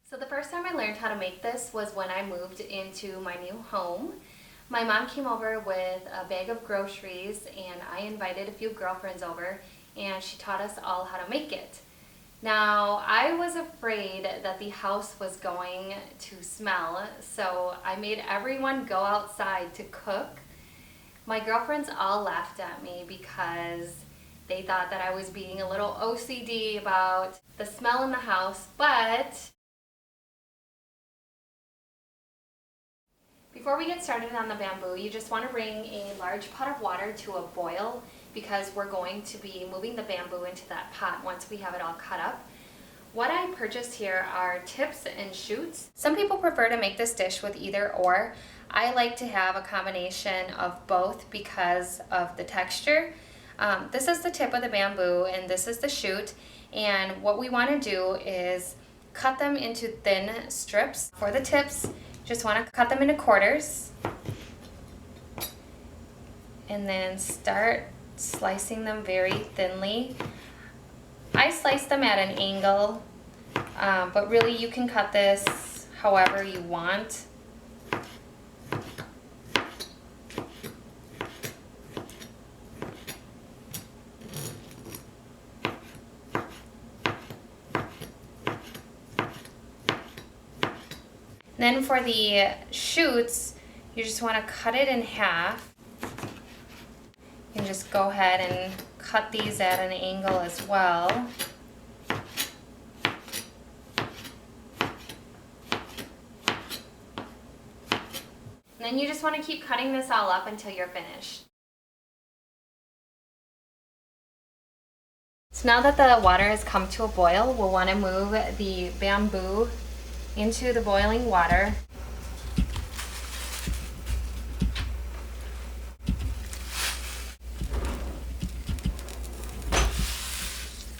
So the first time I learned how to make this was when I moved into my new home. My mom came over with a bag of groceries and I invited a few girlfriends over and she taught us all how to make it. Now, I was afraid that the house was going to smell, so I made everyone go outside to cook. My girlfriends all laughed at me because they thought that I was being a little OCD about the smell in the house, but before we get started on the bamboo, you just want to bring a large pot of water to a boil because we're going to be moving the bamboo into that pot once we have it all cut up. What I purchased here are tips and shoots. Some people prefer to make this dish with either or. I like to have a combination of both because of the texture. This is the tip of the bamboo and this is the shoot, and what we want to do is cut them into thin strips. For the tips, just want to cut them into quarters and then start slicing them very thinly. I slice them at an angle, but really you can cut this however you want. Then for the shoots, you just want to cut it in half. You can just go ahead and cut these at an angle as well. And then you just want to keep cutting this all up until you're finished. So now that the water has come to a boil, we'll want to move the bamboo into the boiling water.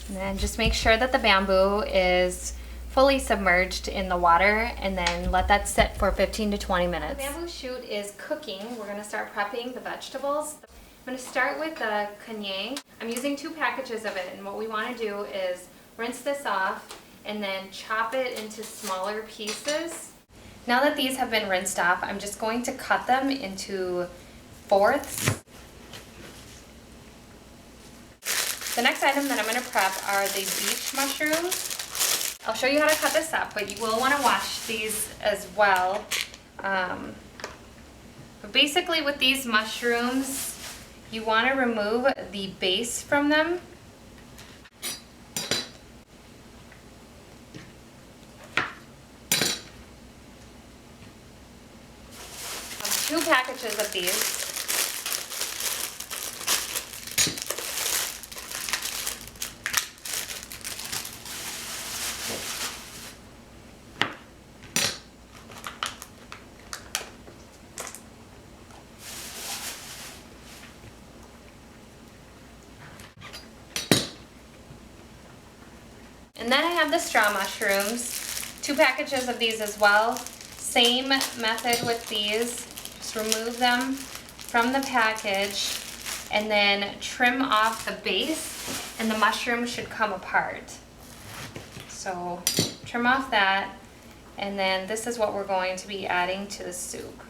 And then just make sure that the bamboo is fully submerged in the water and then let that sit for 15 to 20 minutes. The bamboo shoot is cooking. We're going to start prepping the vegetables. I'm going to start with the kayeng. I'm using 2 packages of it, and what we want to do is rinse this off and then chop it into smaller pieces. Now that these have been rinsed off, I'm just going to cut them into fourths. The next item that I'm going to prep are the beech mushrooms. I'll show you how to cut this up, but you will want to wash these as well. But basically with these mushrooms, you want to remove the base from them. 2 packages of these. And then I have the straw mushrooms, 2 packages of these as well. Same method with these. Just remove them from the package and then trim off the base, and the mushroom should come apart. So trim off that, and then this is what we're going to be adding to the soup.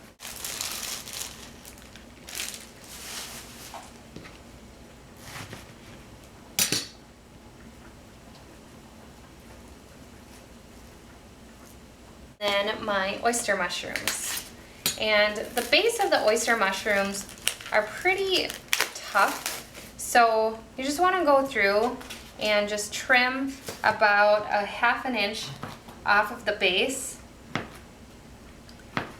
Then my oyster mushrooms. And the base of the oyster mushrooms are pretty tough, so you just want to go through and just trim about a ½ inch off of the base.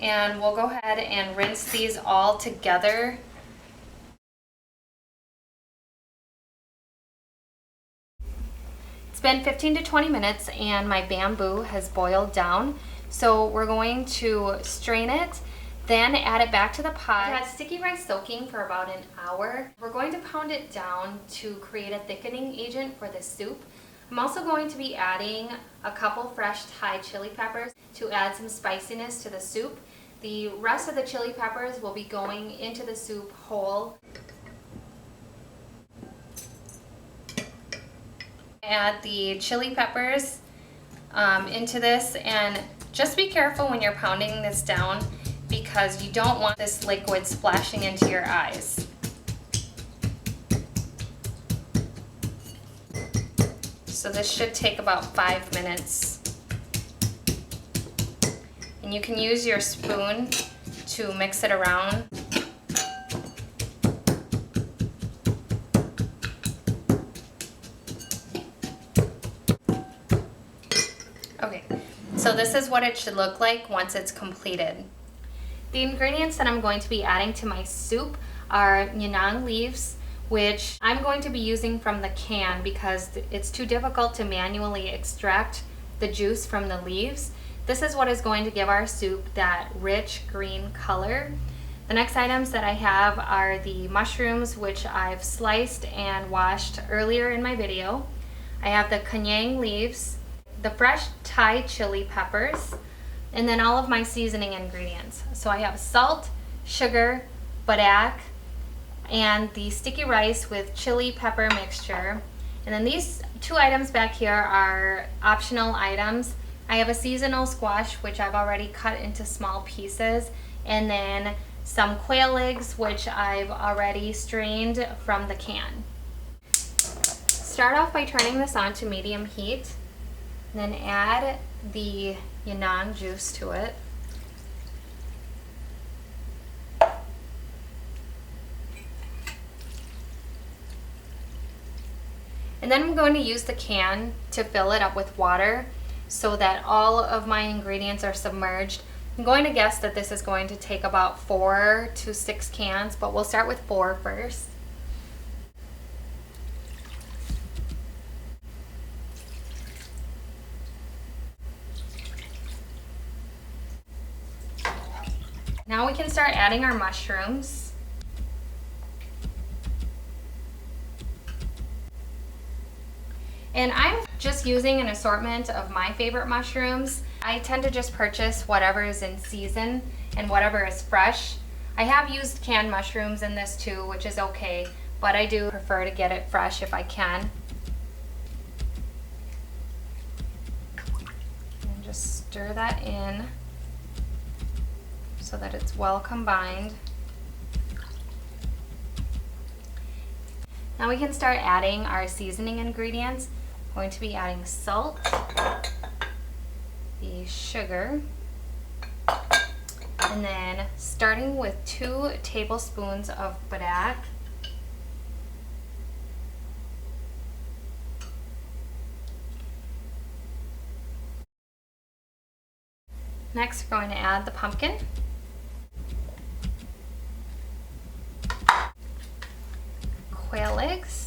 And we'll go ahead and rinse these all together. It's been 15 to 20 minutes and my bamboo has boiled down. So we're going to strain it, then add it back to the pot. I had sticky rice soaking for about an hour. We're going to pound it down to create a thickening agent for the soup. I'm also going to be adding a couple fresh Thai chili peppers to add some spiciness to the soup. The rest of the chili peppers will be going into the soup whole. Add the chili peppers into this, and just be careful when you're pounding this down because you don't want this liquid splashing into your eyes. So this should take about 5 minutes. And you can use your spoon to mix it around. Okay, so this is what it should look like once it's completed. The ingredients that I'm going to be adding to my soup are yanang leaves, which I'm going to be using from the can because it's too difficult to manually extract the juice from the leaves. This is what is going to give our soup that rich green color. The next items that I have are the mushrooms, which I've sliced and washed earlier in my video. I have the kayeng leaves, the fresh Thai chili peppers, and then all of my seasoning ingredients. So I have salt, sugar, padaek, and the sticky rice with chili pepper mixture. And then these two items back here are optional items. I have a seasonal squash, which I've already cut into small pieces, and then some quail eggs, which I've already strained from the can. Start off by turning this on to medium heat, then add the yanang juice to it. And then I'm going to use the can to fill it up with water so that all of my ingredients are submerged. I'm going to guess that this is going to take about 4 to 6 cans, but we'll start with 4 first. Now we can start adding our mushrooms. And I'm just using an assortment of my favorite mushrooms. I tend to just purchase whatever is in season and whatever is fresh. I have used canned mushrooms in this too, which is okay, but I do prefer to get it fresh if I can. And just stir that in so that it's well combined. Now we can start adding our seasoning ingredients. I'm going to be adding salt, the sugar, and then starting with 2 tablespoons of padaek. Next, we're going to add the pumpkin. Quail eggs.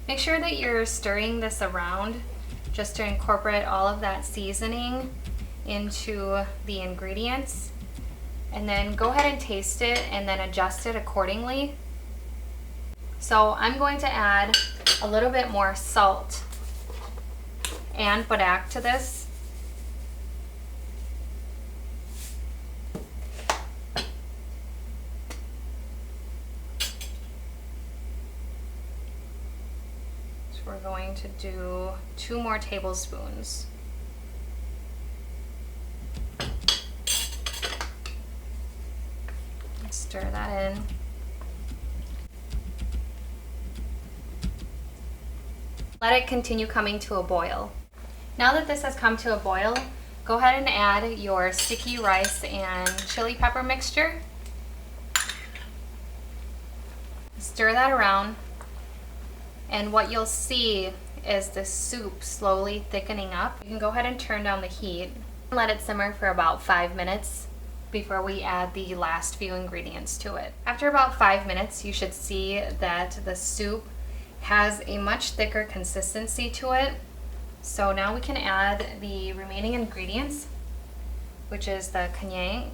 Make sure that you're stirring this around just to incorporate all of that seasoning into the ingredients, and then go ahead and taste it and then adjust it accordingly. So I'm going to add a little bit more salt and padaek to this. We're going to do 2 more tablespoons. Stir that in. Let it continue coming to a boil. Now that this has come to a boil, go ahead and add your sticky rice and chili pepper mixture. Stir that around. And what you'll see is the soup slowly thickening up. You can go ahead and turn down the heat. Let it simmer for about 5 minutes before we add the last few ingredients to it. After about 5 minutes, you should see that the soup has a much thicker consistency to it. So now we can add the remaining ingredients, which is the kayeng,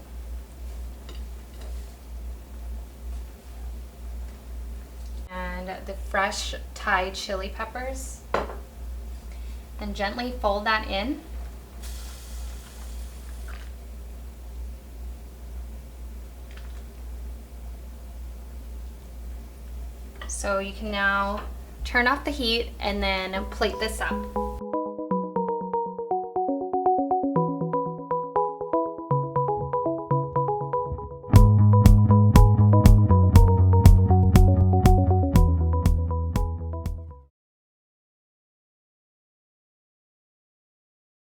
and the fresh Thai chili peppers, and gently fold that in. So you can now Turn off the heat and then plate this up.